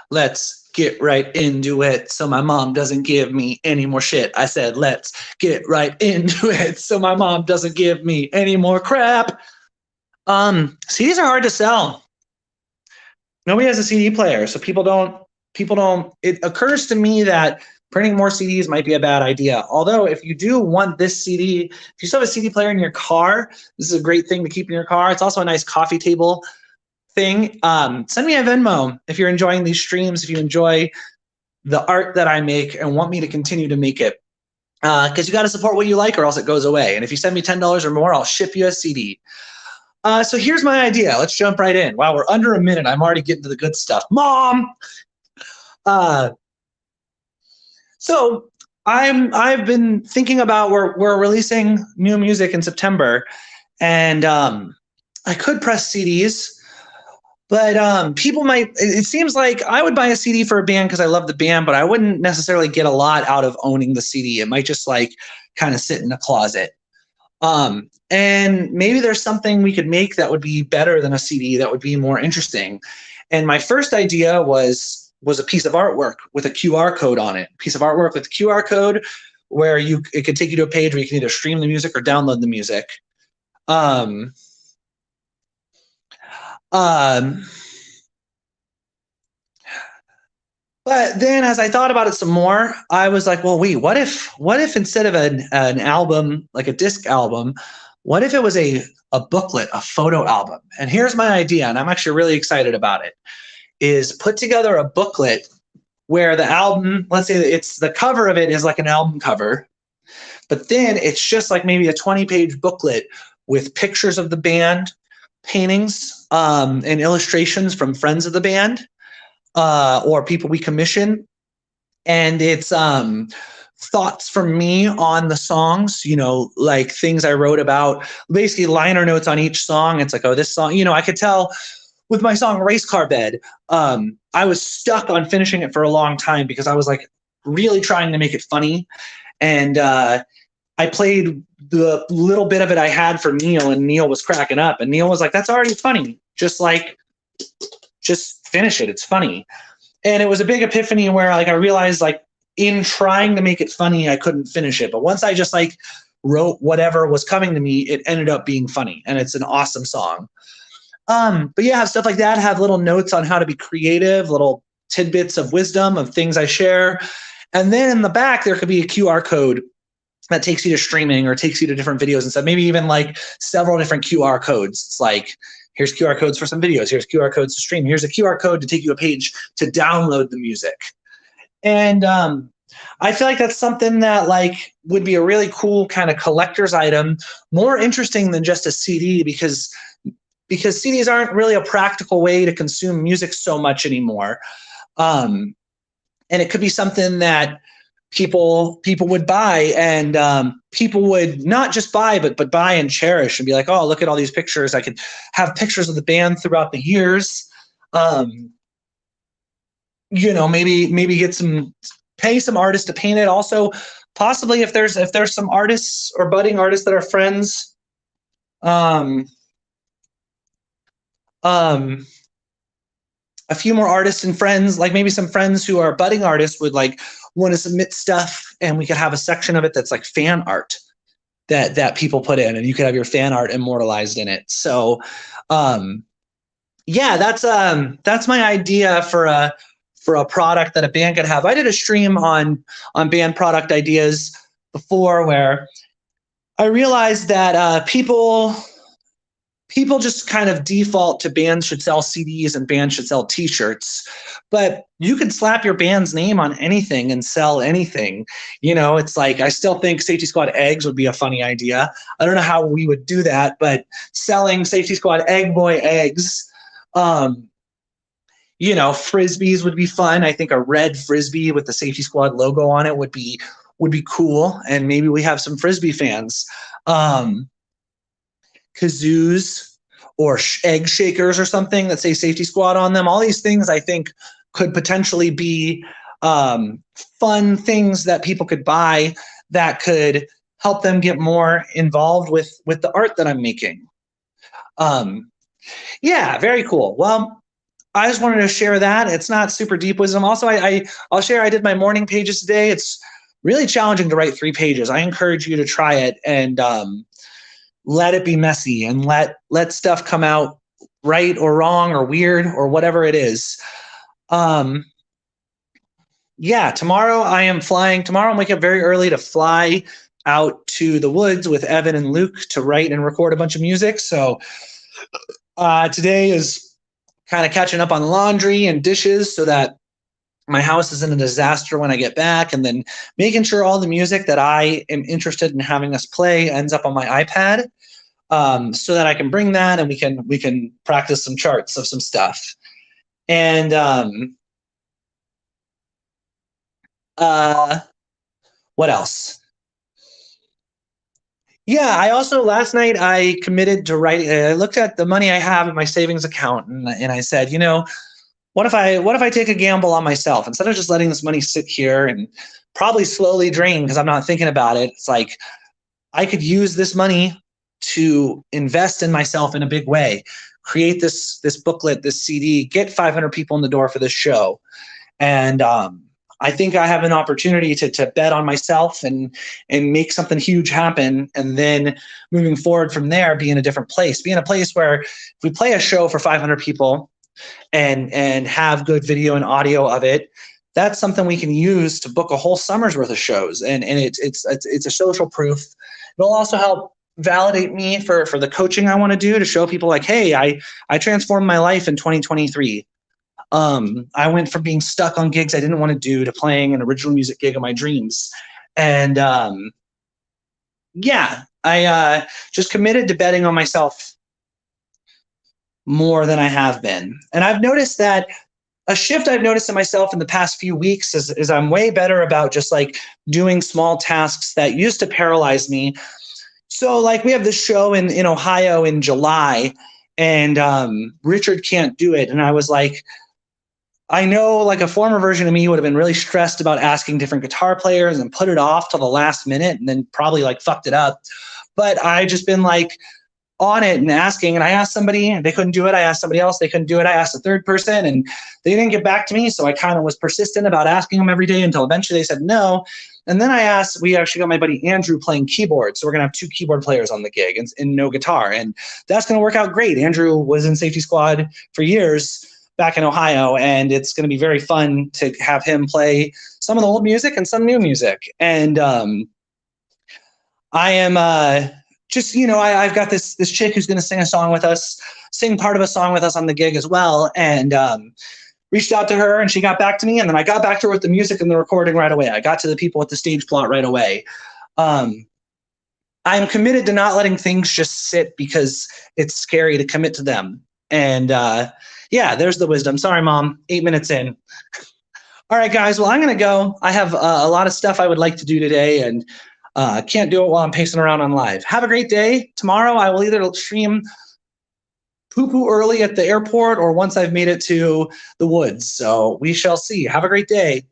let's get right into it so my mom doesn't give me any more shit. I said, let's get right into it so my mom doesn't give me any more crap. CDs are hard to sell. Nobody has a CD player, so people don't. It occurs to me that printing more CDs might be a bad idea. Although if you do want this CD, if you still have a CD player in your car, this is a great thing to keep in your car. It's also a nice coffee table thing. Send me a Venmo if you're enjoying these streams, if you enjoy the art that I make and want me to continue to make it. Because you got to support what you like or else it goes away. And if you send me $10 or more, I'll ship you a CD. So here's my idea. Let's jump right in. Wow, we're under a minute. I'm already getting to the good stuff. Mom! So I've been thinking about we're releasing new music in September, and I could press CDs, but people might. It seems like I would buy a CD for a band because I love the band, but I wouldn't necessarily get a lot out of owning the CD. It might just like kind of sit in a closet. And maybe there's something we could make that would be better than a CD that would be more interesting. And my first idea was a piece of artwork with a QR code on it. A piece of artwork with a QR code where it could take you to a page where you can either stream the music or download the music. But then as I thought about it some more, I was like, well, wait, what if instead of an album, like a disc album, what if it was a booklet, a photo album? And here's my idea, and I'm actually really excited about it, is put together a booklet where the album, let's say it's the cover of it is like an album cover, but then it's just like maybe a 20-page booklet with pictures of the band, paintings, and illustrations from friends of the band. Or people we commission, and it's thoughts from me on the songs, like things I wrote about, basically liner notes on each song. It's like, oh, this song, I could tell with my song Race Car Bed, I was stuck on finishing it for a long time because I was like really trying to make it funny. And I played the little bit of it I had for Neil, and Neil was cracking up, and Neil was like, that's already funny. Just finish it. It's funny. And it was a big epiphany where like I realized like in trying to make it funny, I couldn't finish it. But once I just like wrote whatever was coming to me, it ended up being funny. And it's an awesome song. But yeah, stuff like that, have little notes on how to be creative, little tidbits of wisdom of things I share. And then in the back, there could be a QR code that takes you to streaming or takes you to different videos and stuff. Maybe even like several different QR codes. It's like, here's QR codes for some videos. Here's QR codes to stream. Here's a QR code to take you a page to download the music. And I feel like that's something that like would be a really cool kind of collector's item, more interesting than just a CD because CDs aren't really a practical way to consume music so much anymore. And it could be something that people would buy, and people would not just buy, but buy and cherish and be like, oh, look at all these pictures. I could have pictures of the band throughout the years. Maybe pay some artists to paint it. Also, possibly if there's some artists or budding artists that are friends, a few more artists and friends, like maybe some friends who are budding artists would like want to submit stuff, and we could have a section of it that's like fan art that people put in, and you could have your fan art immortalized in it. So yeah, that's my idea for a product that a band could have. I did a stream on band product ideas before where I realized that people just kind of default to bands should sell CDs and bands should sell t-shirts, but you can slap your band's name on anything and sell anything. It's like, I still think Safety Squad eggs would be a funny idea. I don't know how we would do that, but selling Safety Squad Egg Boy eggs, Frisbees would be fun. I think a red Frisbee with the Safety Squad logo on it would be cool. And maybe we have some Frisbee fans. Kazoos or egg shakers or something that say Safety Squad on them. All these things I think could potentially be fun things that people could buy that could help them get more involved with the art that I'm making. Yeah, very cool. Well, I just wanted to share that. It's not super deep wisdom. Also, I'll share, I did my morning pages today. It's really challenging to write 3 pages. I encourage you to try it and let it be messy and let stuff come out right or wrong or weird or whatever it is. Yeah, tomorrow I am flying. Tomorrow I'm waking up very early to fly out to the woods with Evan and Luke to write and record a bunch of music. So today is kind of catching up on laundry and dishes so that my house isn't a disaster when I get back, and then making sure all the music that I am interested in having us play ends up on my iPad, so that I can bring that and we can practice some charts of some stuff. And what else? Yeah, I also last night I committed to writing. I looked at the money I have in my savings account, and I said, what if I take a gamble on myself instead of just letting this money sit here and probably slowly drain because I'm not thinking about it? It's like I could use this money to invest in myself in a big way, create this booklet, this CD, get 500 people in the door for this show, and I think I have an opportunity to bet on myself and make something huge happen. And then moving forward from there, be in a different place, be in a place where if we play a show for 500 people and have good video and audio of it, that's something we can use to book a whole summer's worth of shows. And it's a social proof. It'll also help validate me for the coaching I want to do, to show people like, hey, I transformed my life in 2023. I went from being stuck on gigs I didn't want to do to playing an original music gig of my dreams. And yeah, I just committed to betting on myself more than I have been. And I've noticed that a shift I've noticed in myself in the past few weeks is I'm way better about just like doing small tasks that used to paralyze me. So like we have this show in Ohio in July, and Richard can't do it. And I was like, I know like a former version of me would have been really stressed about asking different guitar players and put it off till the last minute and then probably like fucked it up. But I just been like on it and asking, and I asked somebody and they couldn't do it. I asked somebody else, they couldn't do it. I asked a third person and they didn't get back to me. So I kind of was persistent about asking them every day until eventually they said no. And then I asked, we actually got my buddy Andrew playing keyboard. So we're going to have 2 keyboard players on the gig and no guitar. And that's going to work out great. Andrew was in Safety Squad for years back in Ohio, and it's going to be very fun to have him play some of the old music and some new music. And I am just, I've got this chick who's going to sing part of a song with us on the gig as well. And reached out to her and she got back to me, and then I got back to her with the music and the recording right away. I got to the people with the stage plot right away. I'm committed to not letting things just sit because it's scary to commit to them. And yeah, there's the wisdom. Sorry, Mom, 8 minutes in. All right, guys. Well, I'm going to go. I have a lot of stuff I would like to do today, and can't do it while I'm pacing around on live. Have a great day. Tomorrow, I will either stream poo-poo early at the airport or once I've made it to the woods. So we shall see. Have a great day.